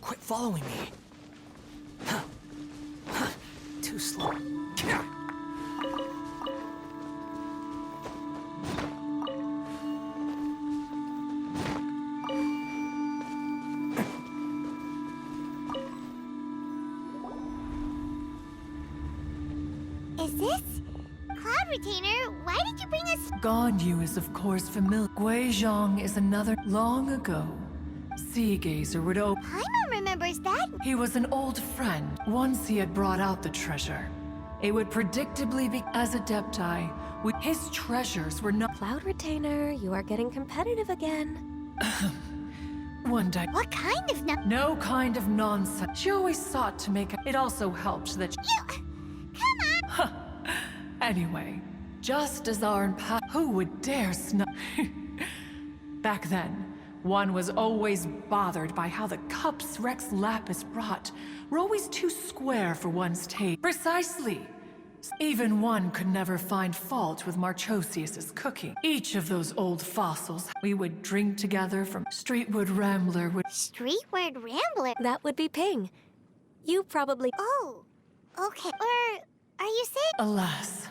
Quit following me. Too slow. Is this? Cloud Retainer, why did you bring us? Ganyu is of course familiar. Guihzong is another. Long ago, Sea Gazer would open. Paimon remembers that. He was an old friend. Once he had brought out the treasure, it would predictably be as Adepti. His treasures were not. Cloud Retainer, you are getting competitive again. One day. What kind of No kind of nonsense. She always sought to make. It also helped that. Come on! Anyway, just as our who would dare Back then, one was always bothered by how the cups Rex Lapis brought were always too square for one's taste. Precisely! Even one could never find fault with Marchosius's cooking. Each of those old fossils we would drink together from Streetwood Rambler would. Streetward Rambler? That would be Ping. You probably... Oh, okay. Or, are you saying? Alas,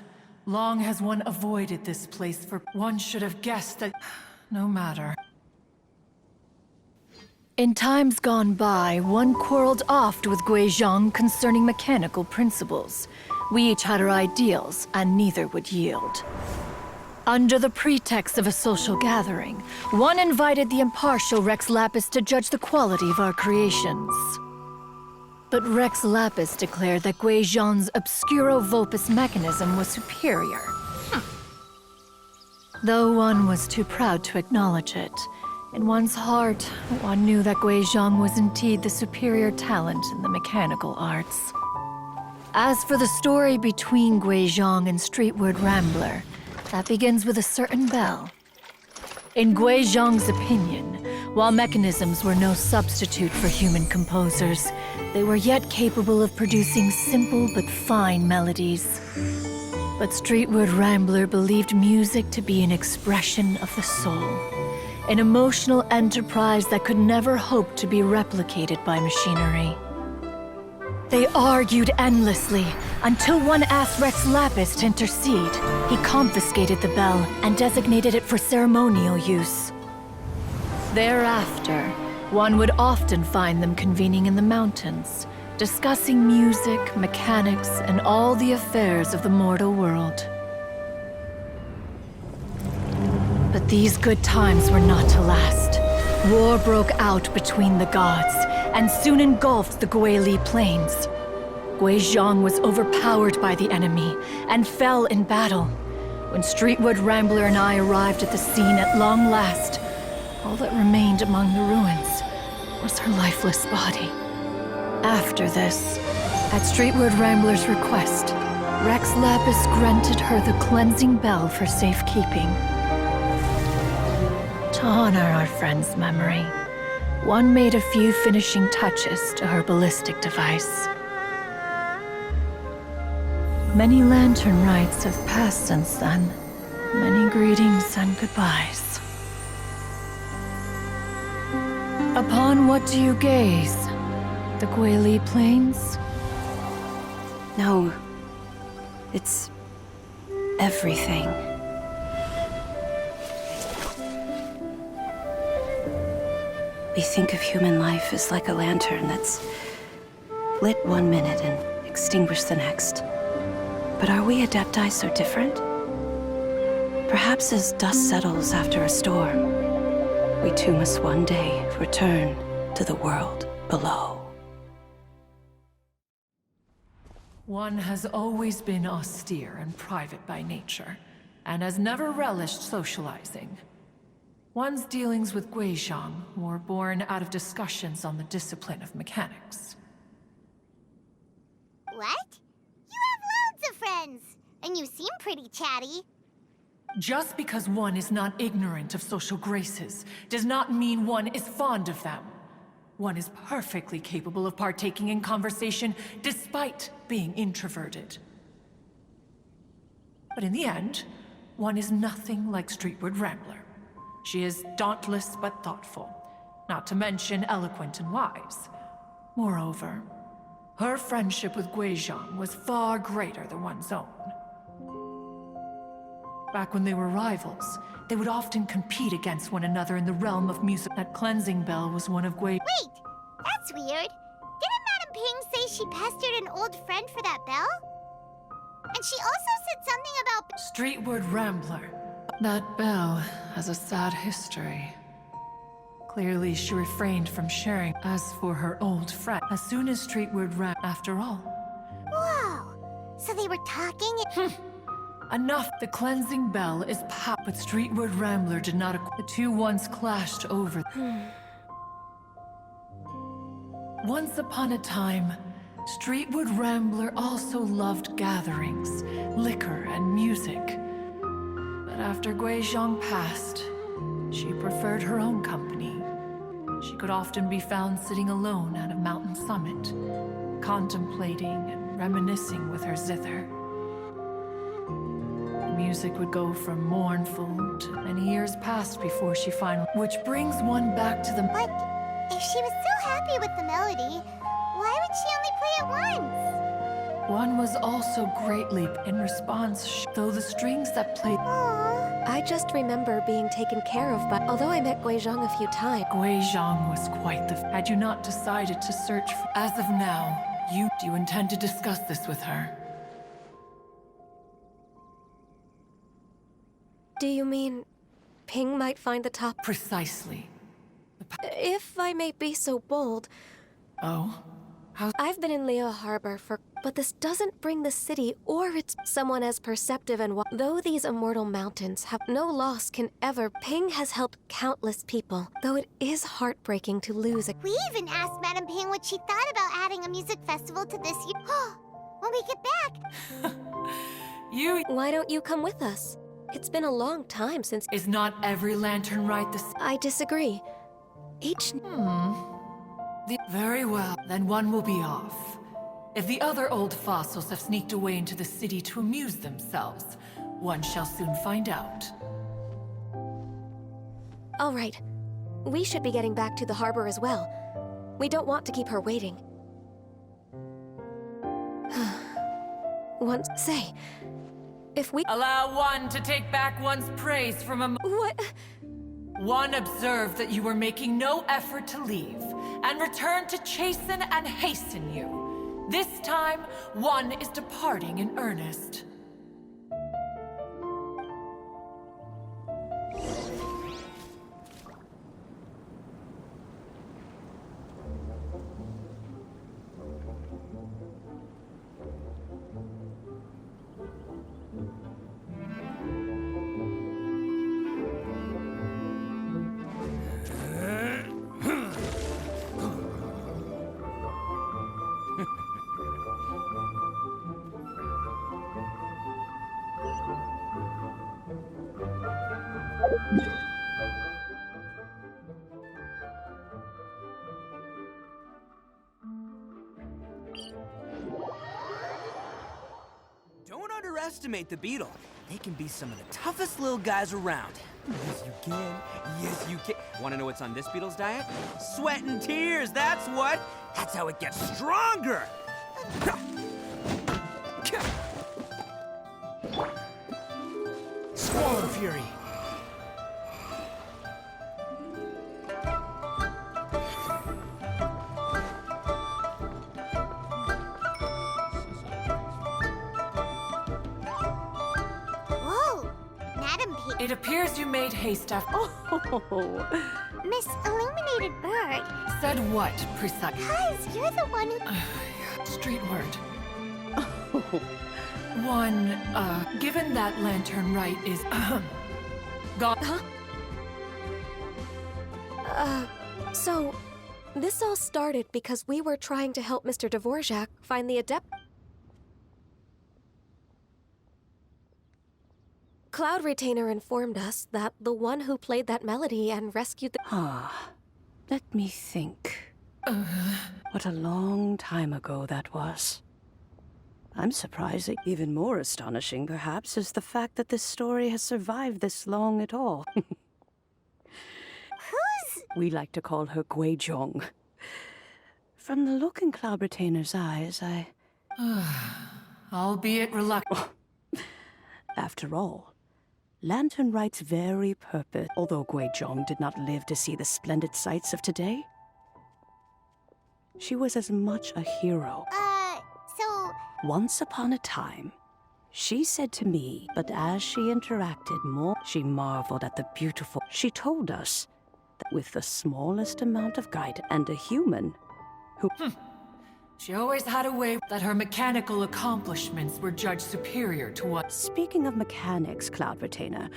long has one avoided this place, for one should have guessed that... No matter. In times gone by, one quarreled oft with Guihzong concerning mechanical principles. We each had our ideals, and neither would yield. Under the pretext of a social gathering, one invited the impartial Rex Lapis to judge the quality of our creations. But Rex Lapis declared that Guihzong's Obscuro Vulpus mechanism was superior. Though one was too proud to acknowledge it, in one's heart, one knew that Guihzong was indeed the superior talent in the mechanical arts. As for the story between Guihzong and Streetward Rambler, that begins with a certain bell. In Guihzong's opinion, while mechanisms were no substitute for human composers, they were yet capable of producing simple but fine melodies. But Streetward Rambler believed music to be an expression of the soul, an emotional enterprise that could never hope to be replicated by machinery. They argued endlessly, until one asked Rex Lapis to intercede. He confiscated the bell and designated it for ceremonial use. Thereafter, one would often find them convening in the mountains, discussing music, mechanics, and all the affairs of the mortal world. But these good times were not to last. War broke out between the gods, and soon engulfed the Guili Plains. Guihzong was overpowered by the enemy, and fell in battle. When Streetwood Rambler and I arrived at the scene at long last, all that remained among the ruins was her lifeless body. After this, at Streetwood Rambler's request, Rex Lapis granted her the cleansing bell for safekeeping. To honor our friend's memory, one made a few finishing touches to her ballistic device. Many lantern rites have passed since then. Many greetings and goodbyes. Upon what do you gaze? The Guili Plains? No. It's... everything. We think of human life as like a lantern that's lit one minute and extinguished the next. But are we Adepti so different? Perhaps as dust settles after a storm, we too must one day return to the world below. One has always been austere and private by nature, and has never relished socializing. One's dealings with Guihzong were born out of discussions on the discipline of mechanics. What? You have loads of friends, and you seem pretty chatty. Just because one is not ignorant of social graces does not mean one is fond of them. One is perfectly capable of partaking in conversation despite being introverted. But in the end, one is nothing like Streetward Rambler. She is dauntless but thoughtful, not to mention eloquent and wise. Moreover, her friendship with Guihzong was far greater than one's own. Back when they were rivals, they would often compete against one another in the realm of music. That cleansing bell was one of Wait, that's weird. Didn't Madame Ping say she pestered an old friend for that bell? And she also said something about... Streetward Rambler. That bell has a sad history. Clearly, she refrained from sharing. As for her old friend, as soon as Streetward ran, after all. Whoa! So they were talking... Enough! The cleansing bell is but Streetward Rambler did not The two once clashed over. Once upon a time, Streetward Rambler also loved gatherings, liquor, and music. But after Guihzong passed, she preferred her own company. She could often be found sitting alone at a mountain summit, contemplating and reminiscing with her zither. The music would go from mournful to many years passed before she finally... Which brings one back to the... But if she was so happy with the melody, why would she only play it once? One was also greatly in response, though the strings that played... Aww. I just remember being taken care of by... Although I met Guihzong a few times... Guihzong was quite the... Had you not decided to search for... As of now, do you intend to discuss this with her? Do you mean... Ping might find the top... Precisely. If I may be so bold... Oh? How... I've been in Leo Harbor for... But this doesn't bring the city or its... Someone as perceptive and... Though these immortal mountains have no loss can ever... Ping has helped countless people. Though it is heartbreaking to lose a... We even asked Madame Ping what she thought about adding a music festival to this year. When we get back... Why don't you come with us? It's been a long time since... Is not every lantern right the... I disagree. Each... Very well, then one will be off. If the other old fossils have sneaked away into the city to amuse themselves, one shall soon find out. All right. We should be getting back to the harbor as well. We don't want to keep her waiting. Once... Say... If we... Allow one to take back one's praise from a... What? One observed that you were making no effort to leave, and returned to chasten and hasten you. This time, one is departing in earnest. Don't underestimate the beetle. They can be some of the toughest little guys around. Yes, you can. Yes, you can. Want to know what's on this beetle's diet? Sweat and tears, that's what. That's how it gets stronger. Squall Fury. Whoa! Madame Ping. It appears you made haste after... Miss Illuminated Bird. Said what, precisely? Cuz you're the one who... Street word. One, given that lantern right is, gone. So... This all started because we were trying to help Mr. Dvorak find the adept... Cloud Retainer informed us that the one who played that melody and rescued the... Let me think. What a long time ago that was. I'm surprised. Even more astonishing, perhaps, is the fact that this story has survived this long at all. Who's... We like to call her Guihzong. From the look in Cloud Retainer's eyes, Albeit reluctant. After all, Lantern Right's very purpose, although Guihzong did not live to see the splendid sights of today, she was as much a hero. so... Once upon a time, she said to me, but as she interacted more, she marveled at the beautiful. She told us that with the smallest amount of guidance and a human who... She always had a way that her mechanical accomplishments were judged superior to what... Speaking of mechanics, Cloud Retainer,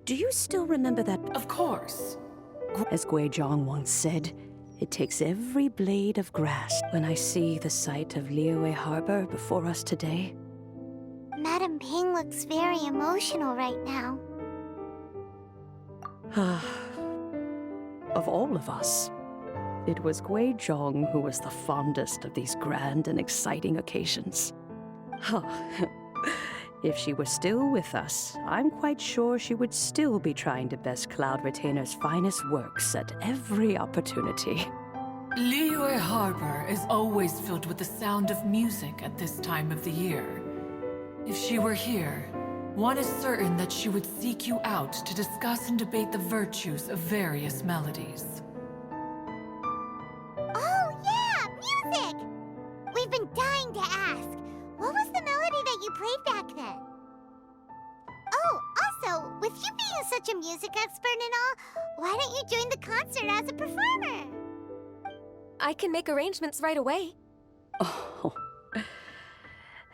do you still remember that... Of course. As Guihzong once said, it takes every blade of grass. When I see the sight of Liyue Harbor before us today... Madam Ping looks very emotional right now. Of all of us, it was Guihzong who was the fondest of these grand and exciting occasions. If she were still with us, I'm quite sure she would still be trying to best Cloud Retainer's finest works at every opportunity. Liyue Harbor is always filled with the sound of music at this time of the year. If she were here, one is certain that she would seek you out to discuss and debate the virtues of various melodies. Oh, yeah! Music! We've been dying to ask. What was the melody that you played back then? Oh, also, with you being such a music expert and all, why don't you join the concert as a performer? I can make arrangements right away. Oh,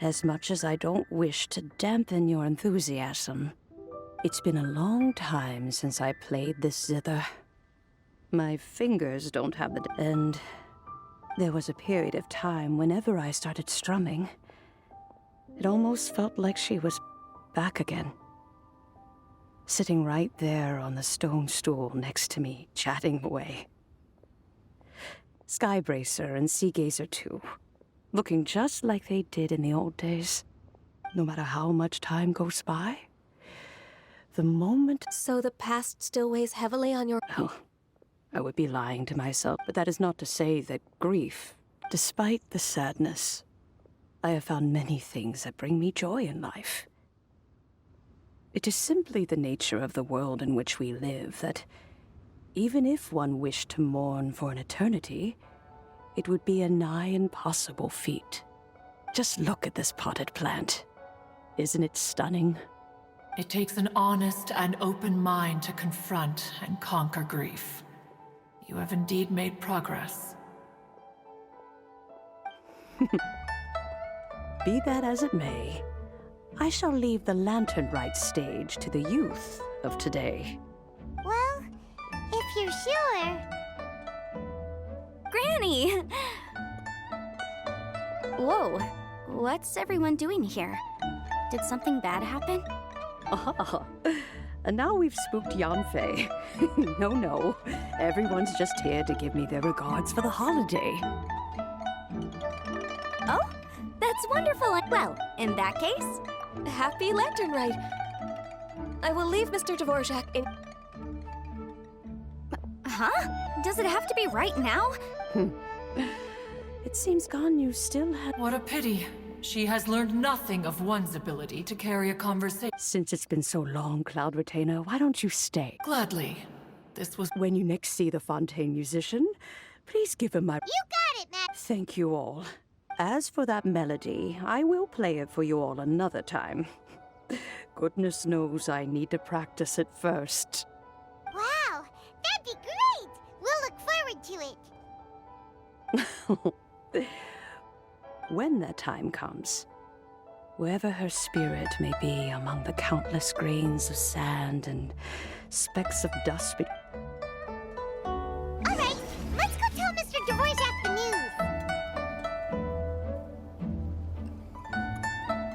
as much as I don't wish to dampen your enthusiasm, it's been a long time since I played this zither. My fingers don't have the... And there was a period of time whenever I started strumming, it almost felt like she was back again. Sitting right there on the stone stool next to me, chatting away. Skybracer and Seagazer too, looking just like they did in the old days. No matter how much time goes by, the moment... So the past still weighs heavily on your... Oh, I would be lying to myself, but that is not to say that grief, despite the sadness, I have found many things that bring me joy in life. It is simply the nature of the world in which we live that, even if one wished to mourn for an eternity, it would be a nigh impossible feat. Just look at this potted plant. Isn't it stunning? It takes an honest and open mind to confront and conquer grief. You have indeed made progress. Be that as it may, I shall leave the Lantern Rite stage to the youth of today. Well, if you're sure... Granny! Whoa, what's everyone doing here? Did something bad happen? Ah, and now we've spooked Yanfei. No, everyone's just here to give me their regards for the holiday. Oh, that's wonderful. Well, in that case... Happy Lantern Rite. I will leave Mr. Dvorak in... Huh? Does it have to be right now? It seems Ganyu still had... What a pity. She has learned nothing of one's ability to carry a conversation. Since it's been so long, Cloud Retainer, why don't you stay? Gladly. This was... When you next see the Fontaine musician, please give him my... You got it, Matt! Thank you all. As for that melody, I will play it for you all another time. Goodness knows I need to practice it first. Wow, that'd be great! We'll look forward to it. When that time comes, wherever her spirit may be among the countless grains of sand and specks of dust...